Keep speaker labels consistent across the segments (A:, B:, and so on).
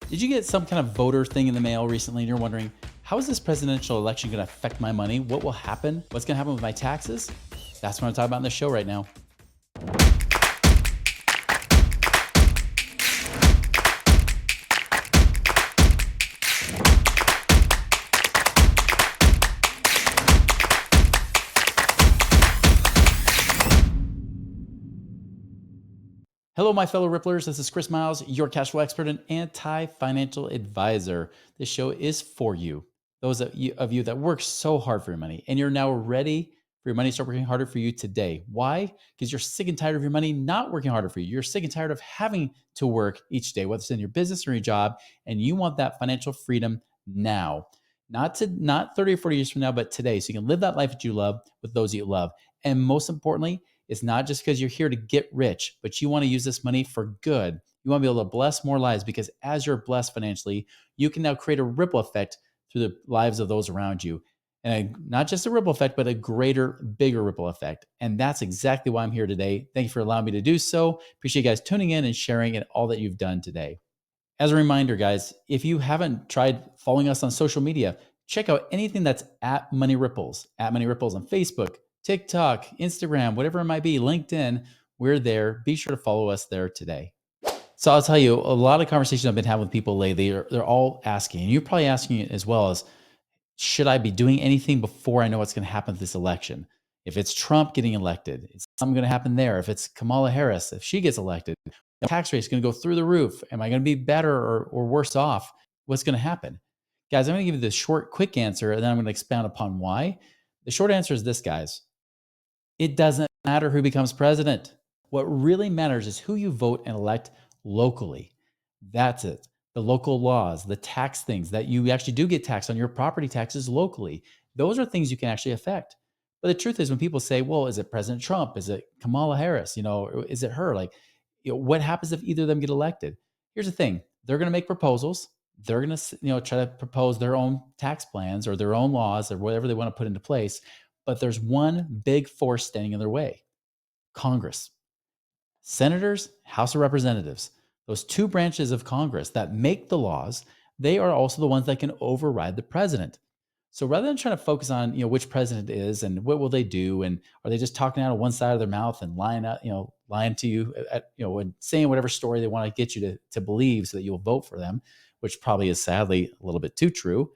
A: Did you get some kind of voter thing in the mail recently and you're wondering, how is this presidential election going to affect my money? What will happen? What's going to happen with my taxes? That's what I'm talking about in the show right now. Hello, my fellow Ripplers. This is Chris Miles, your cash flow expert and anti-financial advisor. This show is for you, those of you that work so hard for your money, and you're now ready for your money to start working harder for you today. Why? Because you're sick and tired of your money not working harder for you. You're sick and tired of having to work each day, whether it's in your business or your job, and you want that financial freedom now. Not 30 or 40 years from now, but today. So you can live that life that you love with those that you love. And most importantly, it's not just because you're here to get rich, but you want to use this money for good. You want to be able to bless more lives because as you're blessed financially, you can now create a ripple effect through the lives of those around you. And not just a ripple effect, but a greater, bigger ripple effect. And that's exactly why I'm here today. Thank you for allowing me to do so. Appreciate you guys tuning in and sharing and all that you've done today. As a reminder, guys, if you haven't tried following us on social media, check out anything that's at Money Ripples on Facebook, TikTok, Instagram, whatever it might be, LinkedIn. We're there. Be sure to follow us there today. So I'll tell you, a lot of conversations I've been having with people lately, they're all asking, and you're probably asking it as well as, should I be doing anything before I know what's going to happen with this election? If it's Trump getting elected, is something going to happen there? If it's Kamala Harris, if she gets elected, the tax rate is going to go through the roof. Am I going to be better or worse off? What's going to happen? Guys, I'm going to give you the short, quick answer, and then I'm going to expound upon why. The short answer is this, guys. It doesn't matter who becomes president. What really matters is who you vote and elect locally. That's it. The local laws, the tax things that you actually do get taxed on your property taxes locally. Those are things you can actually affect. But the truth is, when people say, well, is it President Trump? Is it Kamala Harris? Is it her? Like, what happens if either of them get elected? Here's the thing. They're going to make proposals. They're going to, try to propose their own tax plans or their own laws or whatever they want to put into place. But there's one big force standing in their way: Congress. Senators, House of Representatives, those two branches of Congress that make the laws, they are also the ones that can override the president. So rather than trying to focus on, which president is and what will they do, and are they just talking out of one side of their mouth and lying to you and saying whatever story they want to get you to believe so that you'll vote for them, which probably is sadly a little bit too true.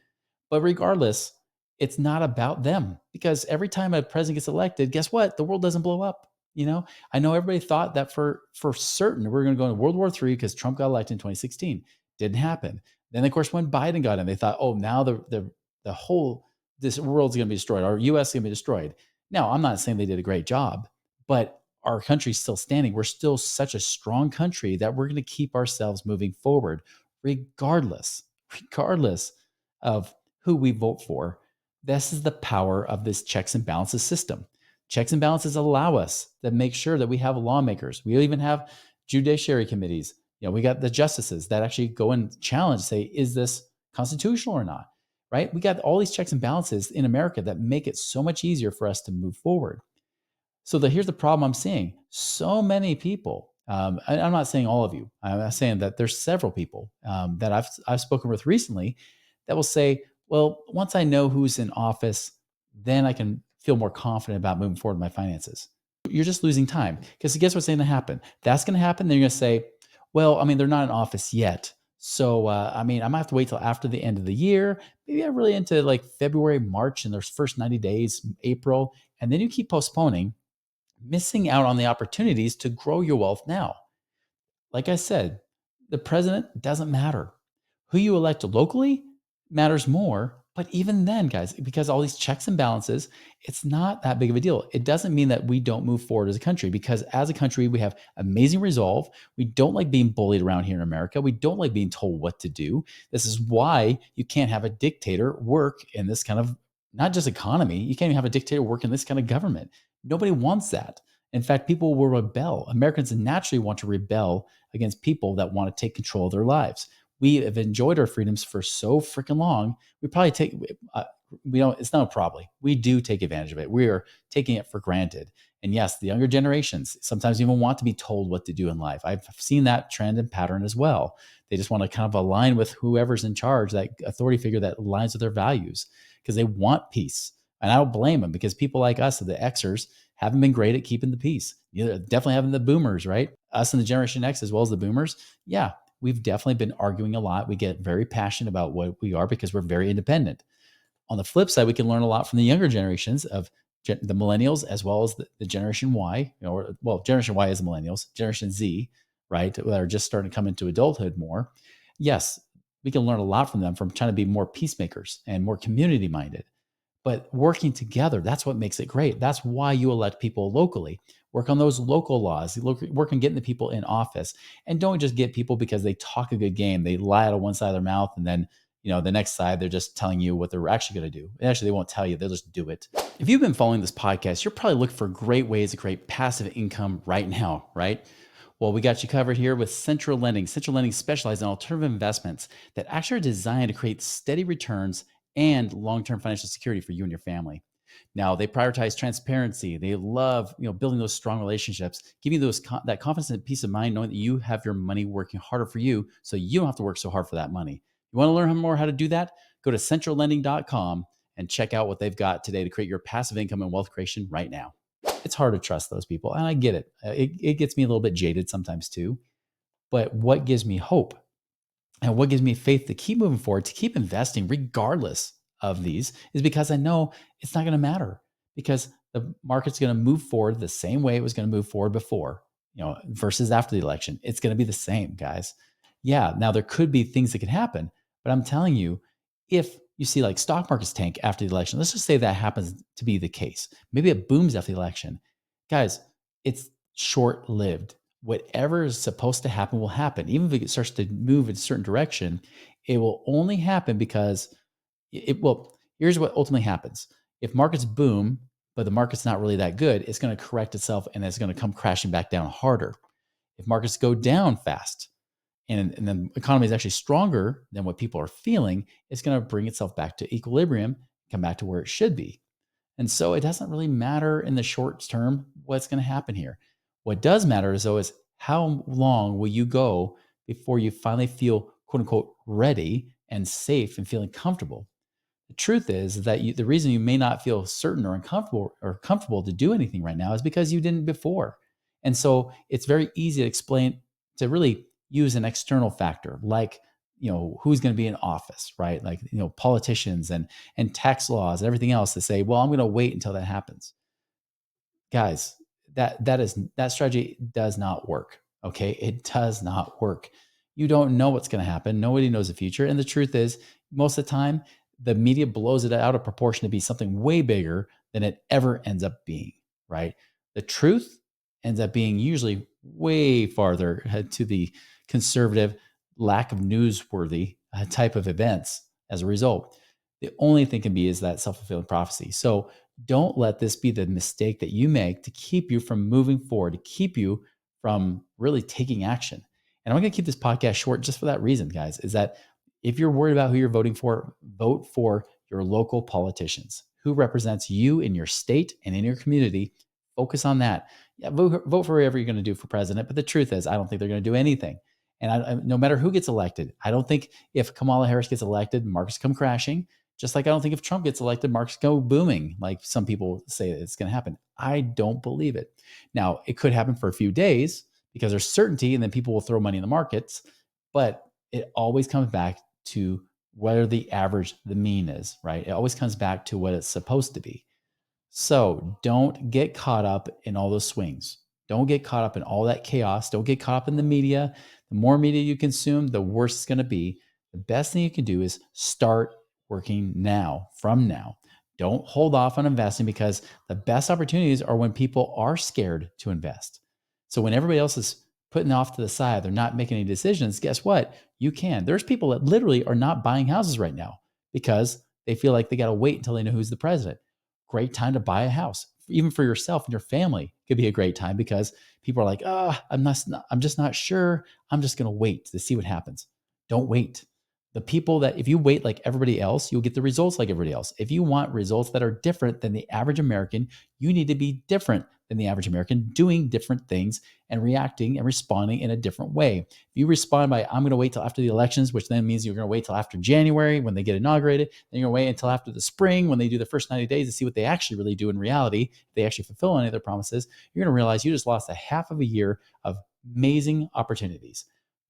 A: But regardless, it's not about them, because every time a president gets elected, guess what? The world doesn't blow up. I know everybody thought that for certain we're going to go into World War III because Trump got elected in 2016. Didn't happen. Then, of course, when Biden got in, they thought, oh, now the whole this world's going to be destroyed. Our U.S. is going to be destroyed. Now, I'm not saying they did a great job, but our country's still standing. We're still such a strong country that we're going to keep ourselves moving forward, regardless of who we vote for. This is the power of this checks and balances system. Checks and balances allow us to make sure that we have lawmakers. We even have judiciary committees. We got the justices that actually go and challenge, say, is this constitutional or not? Right? We got all these checks and balances in America that make it so much easier for us to move forward. So here's the problem I'm seeing. So many people, I'm not saying all of you, I'm saying that there's several people that I've spoken with recently that will say, well, once I know who's in office, then I can feel more confident about moving forward with my finances. You're just losing time, because guess what's going to happen? That's going to happen. Then you're going to say, well, they're not in office yet. So, I might have to wait till after the end of the year. Maybe I'm really into like February, March, and their first 90 days, April. And then you keep postponing, missing out on the opportunities to grow your wealth now. Like I said, the president doesn't matter. Who you elect locally matters more. But even then, guys, because all these checks and balances, it's not that big of a deal. It doesn't mean that we don't move forward as a country, because as a country, we have amazing resolve. We don't like being bullied around here in America. We don't like being told what to do. This is why you can't have a dictator work in this kind of, not just economy, you can't even have a dictator work in this kind of government. Nobody wants that. In fact, people will rebel. Americans naturally want to rebel against people that want to take control of their lives. We have enjoyed our freedoms for so freaking long. We probably we don't, it's not a problem. We do take advantage of it. We are taking it for granted. And yes, the younger generations sometimes even want to be told what to do in life. I've seen that trend and pattern as well. They just want to kind of align with whoever's in charge, that authority figure that aligns with their values because they want peace. And I don't blame them because people like us, the Xers, haven't been great at keeping the peace. You definitely having the boomers, right? Us and the Generation X, as well as the boomers. Yeah, we've definitely been arguing a lot. We get very passionate about what we are because we're very independent. On the flip side, we can learn a lot from the younger generations of the millennials as well as the Generation Y, or well, Generation Y is the millennials, Generation Z, right, that are just starting to come into adulthood more. Yes, we can learn a lot from them from trying to be more peacemakers and more community minded. But working together, that's what makes it great. That's why you elect people locally. Work on those local laws. Work on getting the people in office, and don't just get people because they talk a good game. They lie out of one side of their mouth, and then the next side they're just telling you what they're actually going to do. And actually, they won't tell you; they'll just do it. If you've been following this podcast, you're probably looking for great ways to create passive income right now, right? Well, we got you covered here with Central Lending. Central Lending specializes in alternative investments that actually are designed to create steady returns and long-term financial security for you and your family. Now, they prioritize transparency. They love, building those strong relationships, giving you that confidence and peace of mind, knowing that you have your money working harder for you, so you don't have to work so hard for that money. You want to learn more how to do that? Go to centrallending.com and check out what they've got today to create your passive income and wealth creation right now. It's hard to trust those people, and I get it. It gets me a little bit jaded sometimes too. But what gives me hope and what gives me faith to keep moving forward, to keep investing regardless of these, is because I know it's not going to matter, because the market's going to move forward the same way it was going to move forward before, versus after the election. It's going to be the same, guys. Yeah, now there could be things that could happen, but I'm telling you, if you see like stock markets tank after the election, let's just say that happens to be the case. Maybe it booms after the election. Guys, it's short lived. Whatever is supposed to happen will happen. Even if it starts to move in a certain direction, it will only happen because well, here's what ultimately happens. If markets boom, but the market's not really that good, it's going to correct itself and it's going to come crashing back down harder. If markets go down fast and then the economy is actually stronger than what people are feeling, it's going to bring itself back to equilibrium, come back to where it should be. And so it doesn't really matter in the short term what's going to happen here. What does matter is though is how long will you go before you finally feel quote unquote ready and safe and feeling comfortable. The truth is that the reason you may not feel certain or uncomfortable or comfortable to do anything right now is because you didn't before. And so it's very easy to explain, to really use an external factor like, who's going to be in office, right? Like, politicians and tax laws and everything else, to say, well, I'm going to wait until that happens. Guys, that strategy does not work. Okay, it does not work. You don't know what's going to happen. Nobody knows the future, and the truth is, most of the time, the media blows it out of proportion to be something way bigger than it ever ends up being. Right? The truth ends up being usually way farther to the conservative, lack of newsworthy type of events as a result. The only thing can be is that self-fulfilling prophecy. So don't let this be the mistake that you make to keep you from moving forward, to keep you from really taking action. And I'm going to keep this podcast short just for that reason, guys, is that if you're worried about who you're voting for, vote for your local politicians. Who represents you in your state and in your community? Focus on that. Yeah, vote for whatever you're going to do for president. But the truth is, I don't think they're going to do anything. And no matter who gets elected, I don't think if Kamala Harris gets elected, markets come crashing. Just like I don't think if Trump gets elected, markets go booming, like some people say it's going to happen. I don't believe it. Now, it could happen for a few days because there's certainty and then people will throw money in the markets, but it always comes back to where the average, the mean is, right? It always comes back to what it's supposed to be. So don't get caught up in all those swings. Don't get caught up in all that chaos. Don't get caught up in the media. The more media you consume, the worse it's going to be. The best thing you can do is start working now, from now. Don't hold off on investing, because the best opportunities are when people are scared to invest. So when everybody else is putting off to the side, they're not making any decisions, guess what? You can. There's people that literally are not buying houses right now because they feel like they got to wait until they know who's the president. Great time to buy a house. Even for yourself and your family could be a great time, because people are like, I'm just not sure. I'm just going to wait to see what happens. Don't wait. The people that, if you wait like everybody else, you'll get the results like everybody else. If you want results that are different than the average American, you need to be different than the average American, doing different things and reacting and responding in a different way. If you respond by, I'm going to wait till after the elections, which then means you're going to wait till after January when they get inaugurated, then you're going to wait until after the spring when they do the first 90 days to see what they actually really do in reality, if they actually fulfill any of their promises, you're going to realize you just lost a half of a year of amazing opportunities.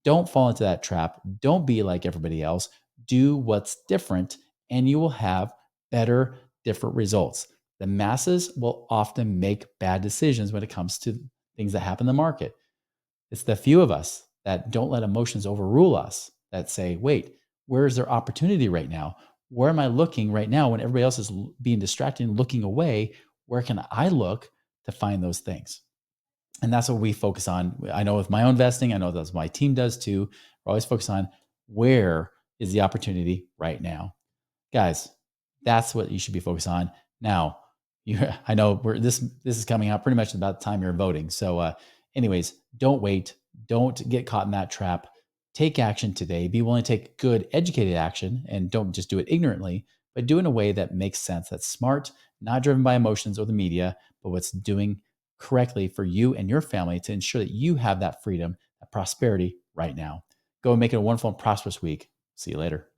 A: Don't fall into that trap. Don't be like everybody else. Do what's different, and you will have better, different results. The masses will often make bad decisions when it comes to things that happen in the market. It's the few of us that don't let emotions overrule us, that say, wait, where is there opportunity right now? Where am I looking right now when everybody else is being distracted and looking away? Where can I look to find those things? And that's what we focus on. I know with my own investing, I know that's my team does too. We're always focused on where is the opportunity right now. Guys, that's what you should be focused on. Now, I know this is coming out pretty much about the time you're voting. So anyways, don't wait. Don't get caught in that trap. Take action today. Be willing to take good, educated action, and don't just do it ignorantly, but do it in a way that makes sense, that's smart, not driven by emotions or the media, but what's doing correctly for you and your family to ensure that you have that freedom, that prosperity right now. Go and make it a wonderful and prosperous week. See you later.